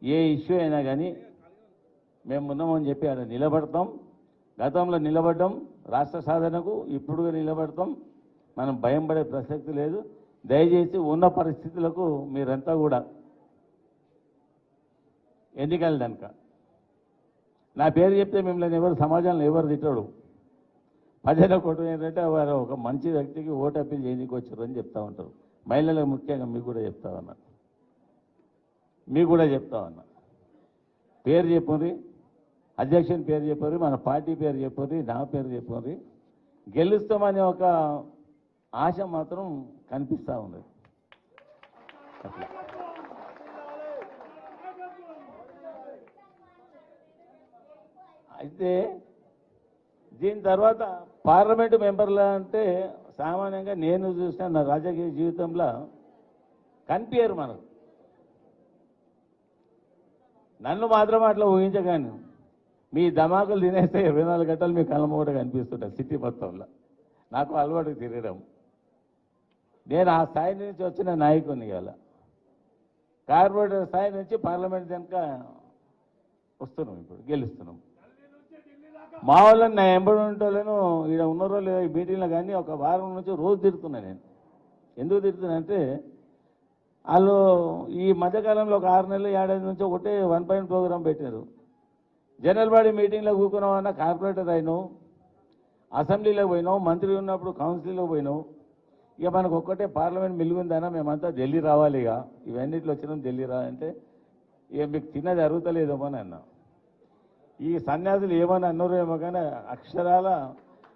ఏ issue అయినా కానీ మేము ఉన్నామని చెప్పి అక్కడ నిలబడతాం. గతంలో నిలబడ్డాం రాష్ట్ర సాధనకు, ఇప్పుడు నిలబడతాం. మనం భయం పడే ప్రసక్తి లేదు. దయచేసి ఉన్న పరిస్థితులకు మీరంతా కూడా ఎన్నికల కనుక నా పేరు చెప్తే మిమ్మల్ని ఎవరు సమాజంలో ఎవరు తిట్టడు. ప్రజల కొట్టు ఏంటంటే వారు ఒక మంచి వ్యక్తికి ఓటు అప్పీల్ చేయడానికి వచ్చారు అని చెప్తా ఉంటారు. మహిళలకు ముఖ్యంగా మీకు కూడా చెప్తా ఉన్నా. పేరు చెప్పుర్రి, అధ్యక్షుని పేరు చెప్పుర్రి, మన పార్టీ పేరు చెప్పుర్రి, నా పేరు చెప్పుర్రి. గెలుస్తామనే ఒక ఆశ మాత్రం కనిపిస్తూ ఉంది. అట్లా అయితే దీని తర్వాత పార్లమెంటు మెంబర్లు అంటే సామాన్యంగా నేను చూసిన నా రాజకీయ జీవితంలో కనిపించరు మనకు. నన్ను మాత్రం అట్లా ఊహించగాను మీ ధమాకులు తినేస్తే 24 గంటలు మీ కళ్ళ కూడా కనిపిస్తుంటాయి సిటీ మొత్తంలో. నాకు అలవాటు తిరగడం. నేను ఆ స్థాయి నుంచి వచ్చిన నాయకుని ఇవాళ కార్పొరేటర్ స్థాయి నుంచి పార్లమెంట్ కనుక వస్తున్నాం, ఇప్పుడు గెలుస్తున్నాం. మా వాళ్ళని నా ఎంబడి ఉంటోళ్ళను ఇక్కడ ఉన్నారో లేదో ఈ మీటింగ్లో కానీ ఒక వారం నుంచి రోజు తిరుగుతున్నా నేను. ఎందుకు తిరుగుతున్నా వాళ్ళు ఈ మధ్యకాలంలో ఒక 6 నెలలు 7 నుంచి ఒకటే 1 పాయింట్ ప్రోగ్రాం పెట్టారు. జనరల్ బాడీ మీటింగ్లో కూర్చున్నామన్నా కార్పొరేటర్ అయినావు, అసెంబ్లీలోకి పోయినావు, మంత్రి ఉన్నప్పుడు కౌన్సిల్లో పోయినావు. ఇక మనకు ఒక్కటే పార్లమెంట్ మిలుగుందన్నా మేమంతా ఢిల్లీ రావాలి. ఇక ఇవన్నిట్లో వచ్చినాం ఢిల్లీ రావాలంటే ఇక మీకు తిన్నది అరుగుతలేదేమో అని అన్నా. ఈ సన్యాసులు ఏమని అన్నారో ఏమో కానీ అక్షరాల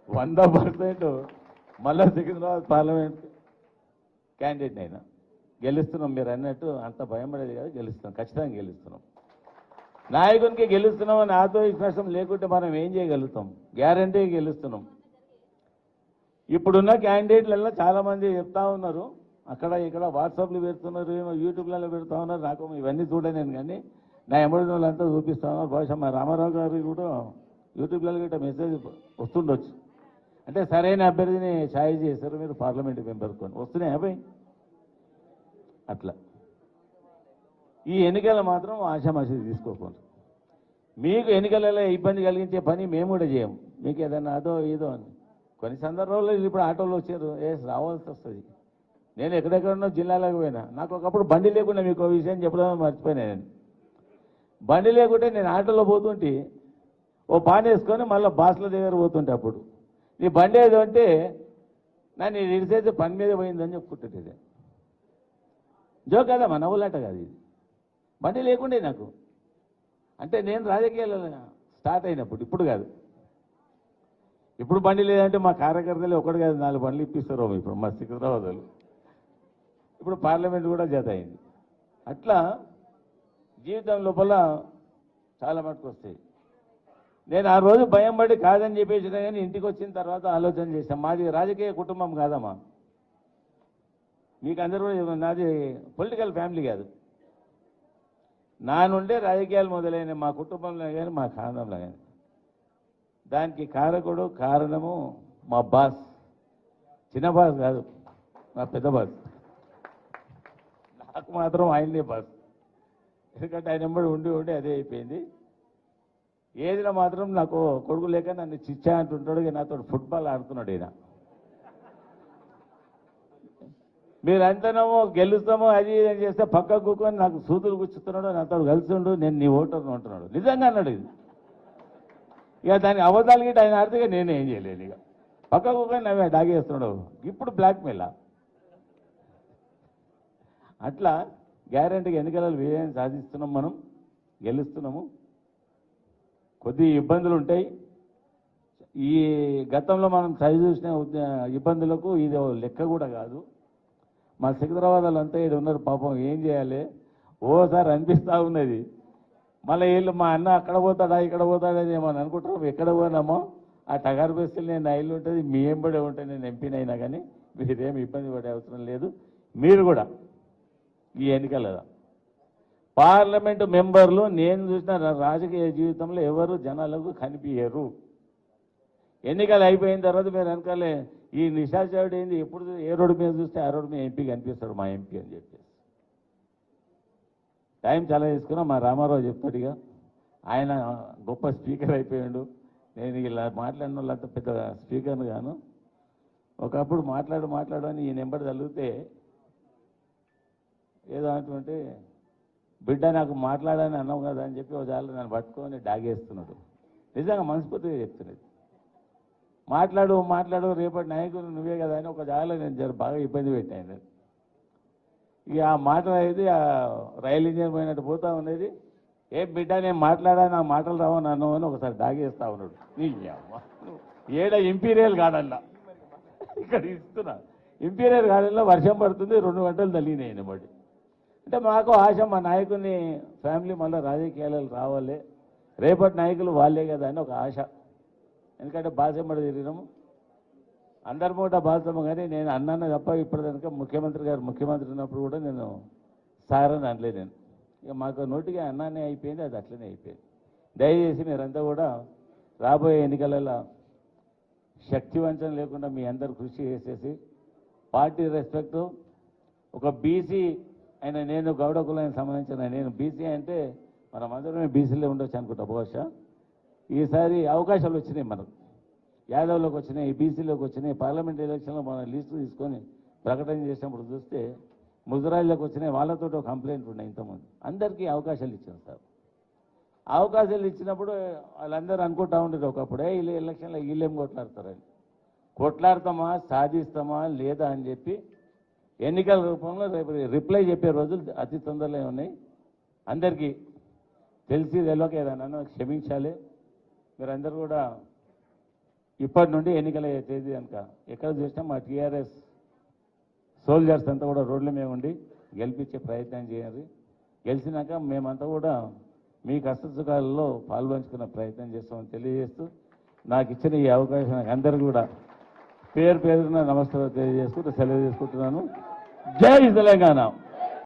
100% మళ్ళా సికింద్రాబాద్ పార్లమెంట్ క్యాండిడేట్ అయినా గెలుస్తున్నాం. మీరు అన్నట్టు అంత భయం పడేది కదా, గెలుస్తున్నాం, ఖచ్చితంగా గెలుస్తున్నాం. నాయకునికి గెలుస్తున్నామని ఆత్మవిశ్వాసం లేకుంటే మనం ఏం చేయగలుగుతాం? గ్యారంటీ గెలుస్తున్నాం. ఇప్పుడున్న క్యాండిడేట్లలో చాలామంది చెప్తా ఉన్నారు, అక్కడ ఇక్కడ వాట్సాప్లు పెడుతున్నారు, యూట్యూబ్లలో పెడుతూ ఉన్నారు. నాకు ఇవన్నీ చూడలేను కానీ నా ఎమ్మడి వాళ్ళంతా చూపిస్తా ఉన్నారు. బహుశా మా రామారావు గారికి కూడా యూట్యూబ్లలో గట్రా మెసేజ్ వస్తుండొచ్చు. అంటే సరైన అభ్యర్థిని ఛాయిస్ చేశారు మీరు పార్లమెంట్ మెంబర్ కొని వస్తున్నాయి అబ్బాయి. అట్లా ఈ ఎన్నికలు మాత్రం ఆశామాషి తీసుకోకూడదు. మీకు ఎన్నికలలో ఇబ్బంది కలిగించే పని మేము కూడా చేయం. మీకు ఏదైనా అదో ఏదో అని కొన్ని సందర్భాల్లో ఇప్పుడు ఆటోలు వచ్చారు, రావాల్సి వస్తుంది. నేను ఎక్కడెక్కడున్నో జిల్లాలకు పోయినా, నాకు ఒకప్పుడు బండి లేకుండా మీకు విషయం చెప్పడం మర్చిపోయినా. నేను బండి లేకుంటే నేను ఆటోలో పోతుంటే ఓ పాన్ వేసుకొని మళ్ళీ బాస్ల దగ్గర పోతుంటే అప్పుడు నీ బండి ఏదో అంటే నన్ను ఇడిసేసి పని మీద పోయిందని చెప్పుకుంటుంటే జో కదా మన ఊళ్ళట కాదు ఇది. బండి లేకుండే నాకు, అంటే నేను రాజకీయాలు స్టార్ట్ అయినప్పుడు, ఇప్పుడు కాదు. ఇప్పుడు బండి లేదంటే మా కార్యకర్తలు ఒకటి కాదు 4 బండ్లు ఇప్పిస్తారు ఇప్పుడు మా సికింద్రాబాద్లో. ఇప్పుడు పార్లమెంట్ కూడా జత అయింది. అట్లా జీవితం లోపల చాలా మటుకు వస్తాయి. నేను ఆ రోజు భయం పడి కాదని చెప్పేసినా కానీ ఇంటికి వచ్చిన తర్వాత ఆలోచన చేశాను. మాది రాజకీయ కుటుంబం కాదమ్మా, మీకు అందరూ కూడా నాది పొలిటికల్ ఫ్యామిలీ కాదు. నా నుండే రాజకీయాలు మొదలైన మా కుటుంబంలో కానీ మా ఖాందంలో కానీ. దానికి కారకుడు కారణము మా బాస్, చిన్న బాస్ కాదు, మా పెద్ద బాస్. నాకు మాత్రం ఆయనే బాస్, ఎందుకంటే ఆయన వెంబడి ఉండి అదే అయిపోయింది. ఏదిలో మాత్రం నాకు కొడుకు లేక నన్ను చిచ్చా అంటుంటాడు, నాతో ఫుట్బాల్ ఆడుతున్నాడు. ఈయన మీరంతనేమో గెలుస్తామో అది ఇది అని చేస్తే పక్క కూకొని నాకు సూదులు గుచ్చుతున్నాడు, నాతో కలిసి ఉండు, నేను నీ ఓటర్ను అంటున్నాడు. నిజంగా అన్నాడు ఇది. ఇక దానికి అబద్ధాలు గిట్ట ఆయన ఆడితే నేను ఏం చేయలేను. ఇక పక్క కూకొని నవ్వే డాగేస్తున్నాడు. ఇప్పుడు బ్లాక్మెయిల్. అట్లా గ్యారంటీగా ఎన్నికలలో విజయం సాధిస్తున్నాం, మనం గెలుస్తున్నాము. కొద్ది ఇబ్బందులు ఉంటాయి. ఈ గతంలో మనం చూసిన ఇబ్బందులకు ఇది లెక్క కూడా కాదు. మా సికింద్రాబాద్ వాళ్ళంతా ఇక్కడ ఉన్నారు పాపం, ఏం చేయాలి ఓసారి అనిపిస్తూ ఉన్నది. మళ్ళీ వీళ్ళు మా అన్న అక్కడ పోతాడా ఇక్కడ పోతాడని ఏమని అనుకుంటారు. ఎక్కడ పోయినామో ఆ టగారు బస్సులు నేను నా ఇల్లు ఉంటుంది, మీ ఎంబడే ఉంటాయి, నేను ఎంపీనైనా కానీ మీరేమి ఇబ్బంది పడే అవసరం లేదు. మీరు కూడా ఈ ఎన్నికలలో పార్లమెంటు మెంబర్లు నేను చూసిన రాజకీయ జీవితంలో ఎవరు జనాలకు కనిపించరు. ఎన్నికలు అయిపోయిన తర్వాత మీరు వెనకాలే ఈ నిశాచారుడు ఏంది, ఎప్పుడు ఏ రోడ్డు మీద చూస్తే ఆ రోడ్డు మీద ఎంపీ కనిపిస్తాడు, మా ఎంపీ అని చెప్పేసి. టైం చాలా తీసుకున్నా మా రామారావు చెప్తాడు ఇక ఆయన గొప్ప స్పీకర్ అయిపోయాడు. నేను ఇలా మాట్లాడిన వాళ్ళంతా పెద్ద స్పీకర్ను గాను. ఒకప్పుడు మాట్లాడు అని ఈ నెంబర్ చదివితే ఏదో అటువంటి బిడ్డ నాకు మాట్లాడని అన్నావు కదా అని చెప్పి ఒకసారి నన్ను పట్టుకొని డాగేస్తున్నాడు. నిజంగా మనస్ఫూర్తిగా చెప్తున్నది. మాట్లాడు రేపటి నాయకుడు నువ్వే కదా అని ఒక జాగాలో నేను బాగా ఇబ్బంది పెట్టాను. ఇక ఆ మాట అనేది ఆ రైలు ఇంజన్ పోయినట్టు పోతా ఉన్నది. ఏ బిడ్డ నేను మాట్లాడాను ఆ మాటలు రావని అన్నావు అని ఒకసారి డాగేస్తా ఉన్నాడు. ఏడ ఇంపీరియల్ గార్డెన్లో ఇక్కడ ఇస్తున్నా ఇంపీరియల్ గార్డెన్లో వర్షం పడుతుంది, 2 గంటలు తల్లినాయి బట్టి. అంటే మాకు ఆశ మా నాయకుని ఫ్యామిలీ మళ్ళీ రాజకీయాలు రావాలి, రేపటి నాయకులు వాళ్ళే కదా అని ఒక ఆశ. ఎందుకంటే బాసమ్మడి తిరిగినాము, అందరి మూట బాసమ్మ. కానీ నేను అన్నాను తప్ప ఇప్పుడు కనుక ముఖ్యమంత్రి గారు ముఖ్యమంత్రి ఉన్నప్పుడు కూడా నేను సార్ అని అనలేదు. నేను ఇక మాకు నోటిగా అన్నానే అయిపోయింది, అది అట్లనే అయిపోయింది. దయచేసి మీరంతా కూడా రాబోయే ఎన్నికలలో శక్తి వంచన లేకుండా మీ అందరు కృషి చేసేసి పార్టీ రెస్పెక్ట్ ఒక బీసీ అయిన నేను గౌడ కులానికి సంబంధించిన నేను బీసీ అంటే మనం అందరమే బీసీలో ఉండొచ్చు అనుకుంటా. బహుశా ఈసారి అవకాశాలు వచ్చినాయి, మనకు యాదవ్లోకి వచ్చినాయి, బీసీలోకి వచ్చినాయి. పార్లమెంట్ ఎలక్షన్లో మనం లిస్టు తీసుకొని ప్రకటన చేసినప్పుడు చూస్తే ముజరాయిలోకి వచ్చినాయి. వాళ్ళతో ఒక కంప్లైంట్ ఉన్నాయి ఇంతకుముందు. అందరికీ అవకాశాలు ఇచ్చాం సార్. అవకాశాలు ఇచ్చినప్పుడు వాళ్ళందరూ అనుకుంటా ఉండేది ఒకప్పుడే వీళ్ళు ఎలక్షన్లో వీళ్ళేం కొట్లాడతారని. కొట్లాడతామా సాధిస్తామా లేదా అని చెప్పి ఎన్నికల రూపంలో రేపు రిప్లై చెప్పే రోజులు అతి తొందరలో ఉన్నాయి. అందరికీ తెలిసి తెలియక ఏదన్నా క్షమించాలి. మీరందరూ కూడా ఇప్పటి నుండి ఎన్నికల తేదీ కనుక ఎక్కడ చూసినా మా టీఆర్ఎస్ సోల్జర్స్ అంతా కూడా రోడ్ల మీద ఉండి గెలిపించే ప్రయత్నం చేయాలి. గెలిచినాక మేమంతా కూడా మీ కష్ట సుఖాలలో పాల్పంచుకునే ప్రయత్నం చేస్తామని తెలియజేస్తూ నాకు ఇచ్చిన ఈ అవకాశం అందరికీ కూడా పేరున నమస్కారం తెలియజేసుకుంటూ సెలవు చేసుకుంటున్నాను. జై తెలంగాణ.